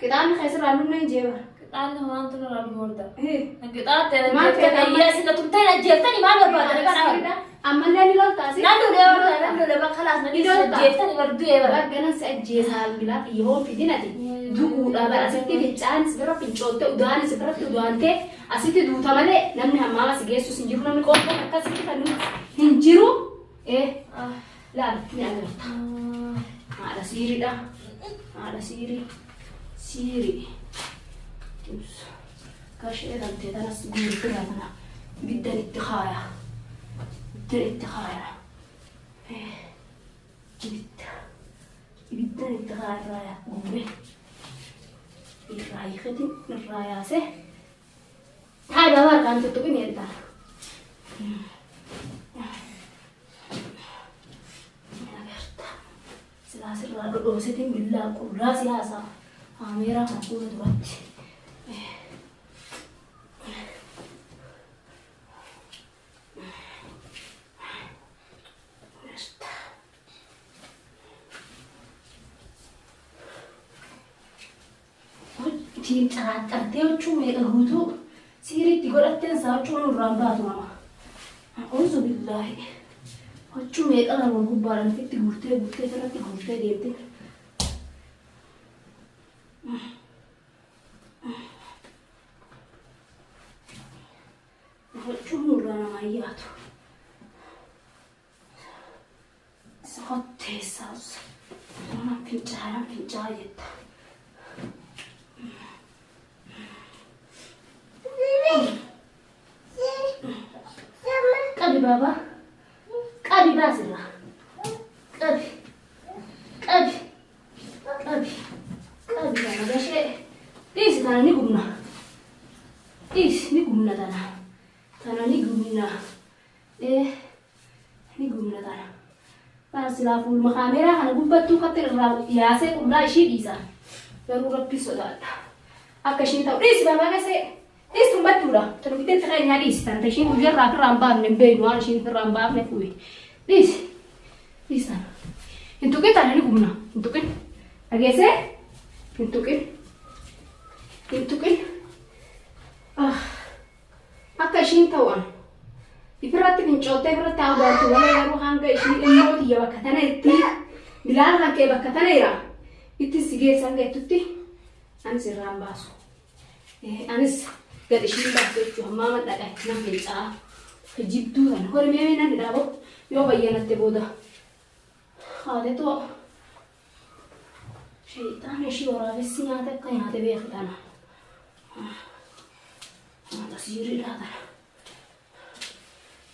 كده خسر عنو نجيبه أنا هو أنت نور المورد. إيه. قطعت أنا ما كان يا سيدة تمتين جيفتني ما ببعد أنا كان عارف. أما اللي لو تاسي. نانو ده بقى خلاص نجيب جيفتني برضو يا بقى. بعدين سأجيز هالبلا يوم في دينتي. دوغو لا بس أنت في chance برا في شوطة ودوان سبرا في دوان تي أسيت دو تمالي نمني هم ما سجيس وسنجيرو نمني كون كون كذا سكت كنو هنجيرو إيه لا يعني على سيري ده على سيري كاش إذا أنت أنا سجون كذا أنا بدنا التخايا بدنا التخايا رايا قومي الراي ختم الرايا سه هذا ما كان تتوقعني أنت سلاسل راسيتين بالله كل راسي هذا أميرة أقول دلوقتي تيم ترى أرتيو شو ميقهوتو سيري تقول أتنسى شو نرامباتو ماما أعوذ بالله شو ميقنا والغبار أنا فيك تقولتي ترى تقولتي ديبتي شو نرانا ماياتو سقطت ساس أنا فينجاي جدا قبي بابا قبي باسرة قبي أنا بشيء ليش ترى نقومنا ترى نقومنا إيه نقومنا ترى بس لا فول مخامرة أنا قبضت كتير يا سيد ولا شيء بيزا يروح ربي صدق أكشين تاو ليش بابا كسي ليش تبتورا ترى بيتين تخيل ناديس ترى تشين وجر راك رامبام نبين وانا شين رامبام نفوي ليش ترى انتو كده ترى نقومنا انتو كده أجهزة انتو كده أكشين تاوان يفرط بنشوته يفرط تعبان ولا يروح عن كشين الموت يا بكتنا يتي بلال هكى بكتنا يرا يتسجى سانجا تتي أنا سيرام باسو أنس قد إشين بس شو ما تلاقي نعمل ساعة فجيب دوان هو رمي من ندابو يو بيانا تبودا هذا تو شيطان يشي ورا بس نياته كنياته بيختنا هذا سيري هذا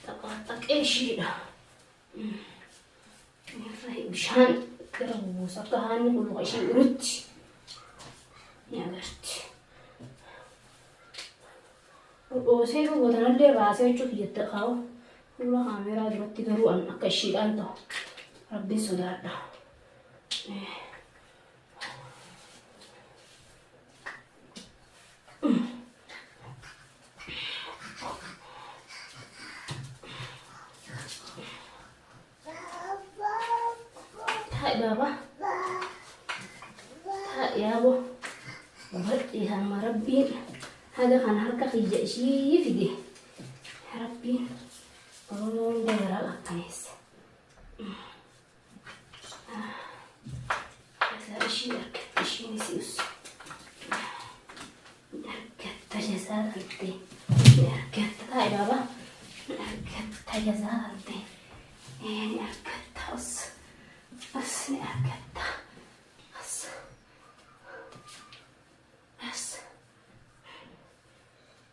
تقاطك إيشي ده يفهم بشان كرهو سكهان كله إشي رد يا قرت وسيرو بدنا اللي راسه يشوف يتقاو والله كاميرا دلوقتي قالوا أن أكشي أنتو ربي صدقنا هاي بابا هاي يا أبو وهرتي هم ربي هذا كان هركا في شيء في دي ربي قولون دير الأقنيس هذا شيء أركت شيء نسيوس أركت جزاء أنتي أركت هاي بابا أركت جزاء أنتي يعني أركت أص أركت أص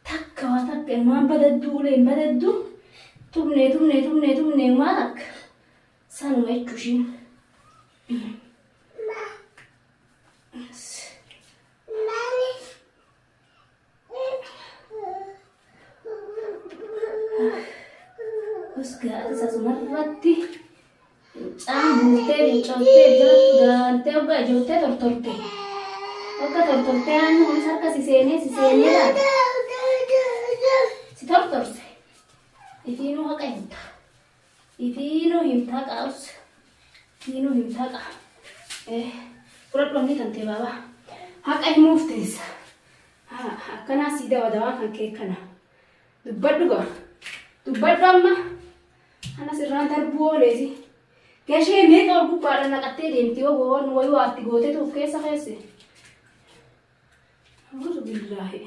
تك ما بددو لين بددو تمني ما تك سانو يكشين بس قاعد أساس مرتي بولتي بنشوتي جلت وقع جوتي ترترتي وقع ترترتي عنه مسارك سيسيني لا سترترتي يفينو هكا يمتا يفينو يمتا قاوس يفينو يمتا قا قرأت لوني تنتي بابا haqa himuufteessa. Akkanaa sii dawadawaa kan kee kana. Dubbadhu gaa. Dubbadhu amma. Anas irraan darbuu ooleesi. Gashee meeqa ol gubbaadhaan naqattee deemti yoo goon wayii waatti gootee tuuf keessa keesse. A'uuzu billaahi.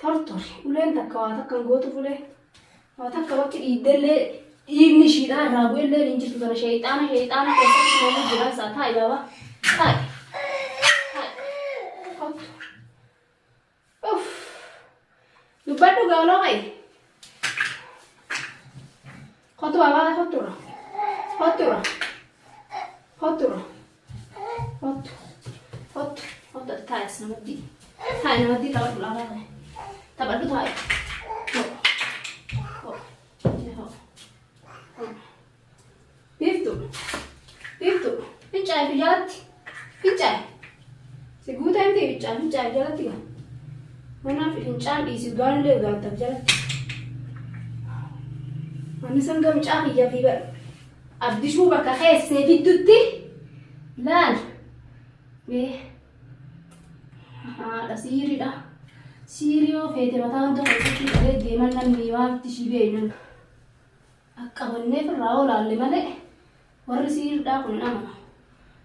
Tortori. Uleen takka waa takkan gootuuf ulee. Waa takka bakki dhiiddellee dhiigni ishiidhaa irraa bu'ellee hin jirtu sana sheexaana keessatti namni jiran isaa taa'i baaba. Taa'i. Dubbadhu gaoloo qa'i. Kottu baabaa kottura. Kottu taa'es namatti. Taa'i namatti taphadhu laafaa ta'e. Taphadhu taa'i. Biftu. Fincaa'i fi jalatti. Fincaa'i. Si guutaa miti fincaa'i jalatti gaa. Manaaf fincaan dhiisi udaan udaantaaf jalatti. Manni san gamcaa kiyya fi abdishuu bakka keessee fiddutti laal. Haadha siiriidha. Siirii yoo feete mataan tokko keessatti dhalee deeman namni waanti ishii beeynan. Qabanneef irraa olaalle malee warri siiriidhaa kun nama.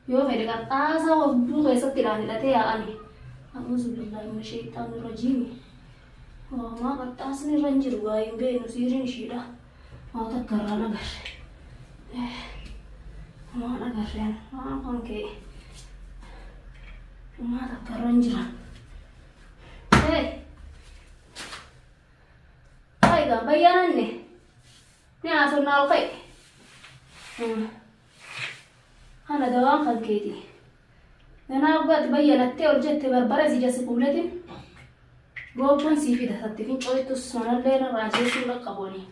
Yoo fedhe qarxaasaa wadduu keessatti hidhatee yaa'ani. A'uuzu billaahi mina sheexaani rajiimi. Waamaa qarxaasni irra hin jiru waa hin beeknu siiriin ishiidha. Waa takka irraan agarre. Waan agarreen waan kan ka'e. Waa takka irra hin jiran. Egaa bayyaananne. Ni haasofnaa ol ka'e. Kana dawaan kan keeti. Ganaa ugaati bayyanattee ol jette barbara si jasi kuuletin. Goobban sii fida satti fincooyittus manallee irraa jeesuu dhaqqabooni.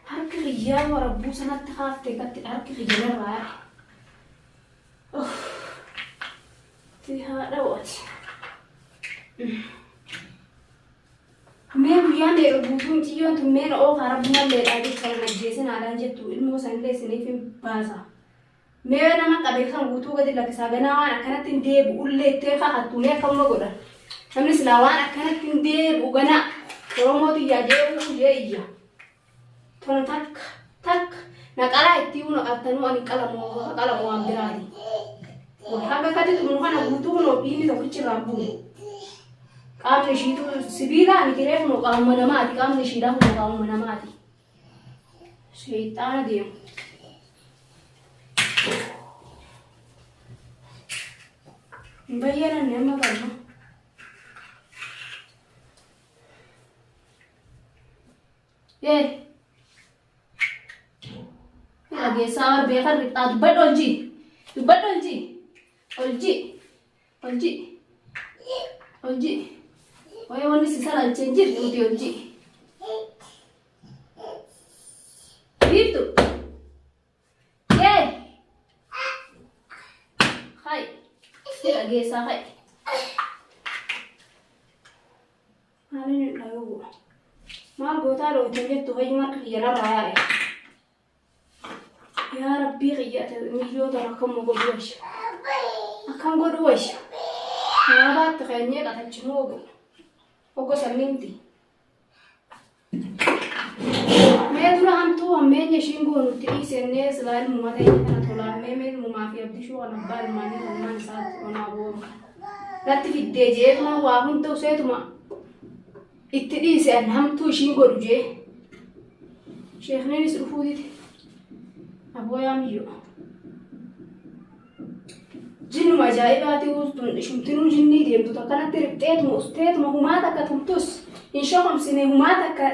Harki xiyyaa warabbuu sanatti haaftee gatti harki xiyyanarraa yaa'e. Ti haadha waati. Mee guyyaan dheeru guutuun xiyyoon tun mee na'oo kaara bunalleedhaa jecha najjeesin haadhaan jettu ilmoo sanillee isiniif hin baasa. Mee nama qabeessan guutuu gadi lakkisaa ganaa waan akkanatti hin deebi'u ulleettee kakattu mee akkamuma godhan. Namni silaa waan akkanatti hin deebi'u ganaa Oromoo xiyyaa jee'uu jee iyya. Tona takka naqalaa itti uu naqattanuu ani qalamoo waan biraati. Haga kati xumuu kana guutuu kunoo dhiinni tokkichi irraa bu'u. Qaamni ishiitu sibiilaa miti reefnu qaamuma namaati. Qaamni ishiidhaa kunoo qaamuma namaati. Sheexaana deemu. Hin bayyananne amma galma. Dhageessaa warbee kan rixxaa dubbadhu oljii. Wayii wanni si salaalchee hin jirre nuti oljii. Biiftu. Hai. Dhageessaa hai. Maaliin hin dhayuu? Maal gootaa dhootan jettu fayyii marka kiyyanarraa yaa'e. Yaa Rabbii qiyyate miilyoota akkam godhu wayya. Akkam godhu wayya. Yaa baatti keenyee qatachinuu ogo sanniinti. Mee dura hamtuu hammeenya ishiin goonutti dhiisennee silaa ilmumaa ta'e kana tolaan mee ilmumaa fi abdishuu kan abbaa ilmaanii ilmaan isaatti onaa booma. Natti fiddee jeetuma waa hunda useetuma itti dhiiseen hamtuu ishiin godhu jee. Sheekniinis dhufuutiti. Abooyaa miyyoo. Jinnuma ajaa'ibaati uustun ishumtinuu jinnii deemtu akkanatti rixxeetuma usteetuma humaa takka tumtus hin shokomsine humaa takka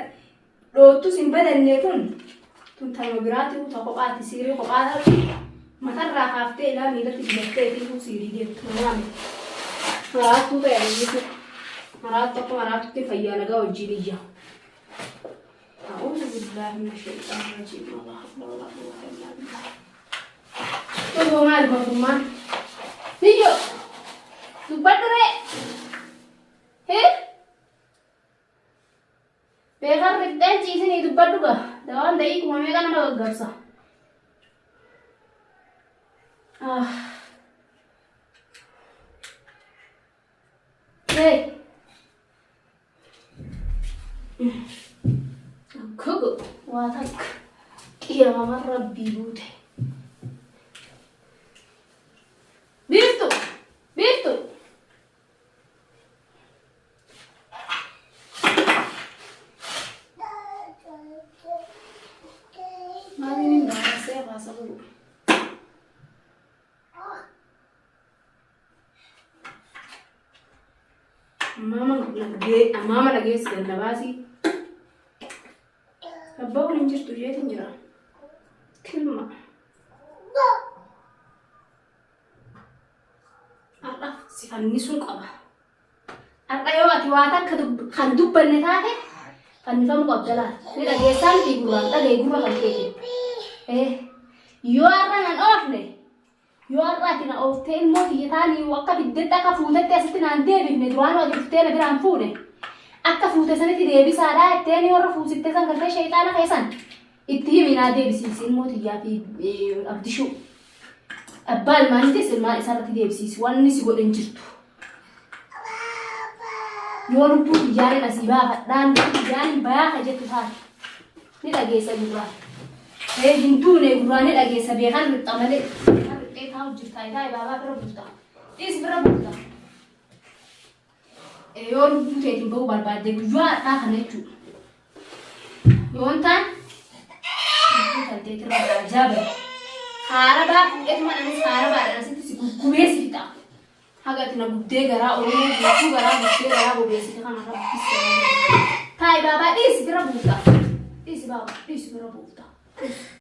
dhoottus hin badannee tun talma biraati uta kophaati siirii kophaata matarraa kaaftee ilaa miilatti dibattee fi siirii deemtu namaame. Maraattuu ta'e ayyuutu maraattu akka maraatutti fayyaa nagaa wajjin iyya. أعوذ بالله من الشيطان الرجيم الله أكبر ولا قوة إلا بالله. Tunggu mal teman-teman. Hiyo. Dubbadhu. Beekan rifteen ciisanii dubbadhu gaa. Dawaan da'ii kuma meeqa nama gaggabsa. Hey. Kugu waa takka qiyama rabbii buute. Biiftu. Maaliin baasee baasa bulu. Mama nageessi ganda baasii. Abbaan hin jirtu jeetiin jira. Kilma. Har'a si fannisuun qaba. Har'a yoo ati waa takka kan dubbanne taate fannifamu qabda laata. Ni dhageessaan fi gurraan dhagee gurra kan keeke. Yoo har'a nan oofne yoo har'a ati na ooftee immoo kiyya taanii akka fiddetti akka fuutetti asitti naan deebifne duraan waa jirtee na biraan fuune. Akka fuute sanitti deebisaadhaa ittiin warra fuusitte san galtee shayxaana keessan itti himinaa deebisiisi immoo tiyyaa fi abdishuu. Abbaa ilmaanitis ilmaan isaarratti deebisiisi waan inni si godhan jirtu. Yoo lubbuu tiyyaanin asii baafadhaan tiyyaanin bayaaka jettu taate ni dhageessa gurraa. Hin duune gurraa ni dhageessa beekan rixxa malee kan rixxee taa'u jirta idaa ibaabaa bira bulta. Dhiis bira bulta. Yoo lubbuu teetiin bahuu barbaadde guyyaa har'aa kana jechuudha. Yoon ta'an lubbuu talteetirra ajaa'iba. Haara baafudheetuma anis haara baadhaan asitti si gurguree si fixa. Hagati na guddee garaa oromoo guutuu garaa guddee garaa bobeessite kana rabbisse. Taayi baabaa dhiisi bira buuta. Dhiisi baabaa dhiisi bira buuta.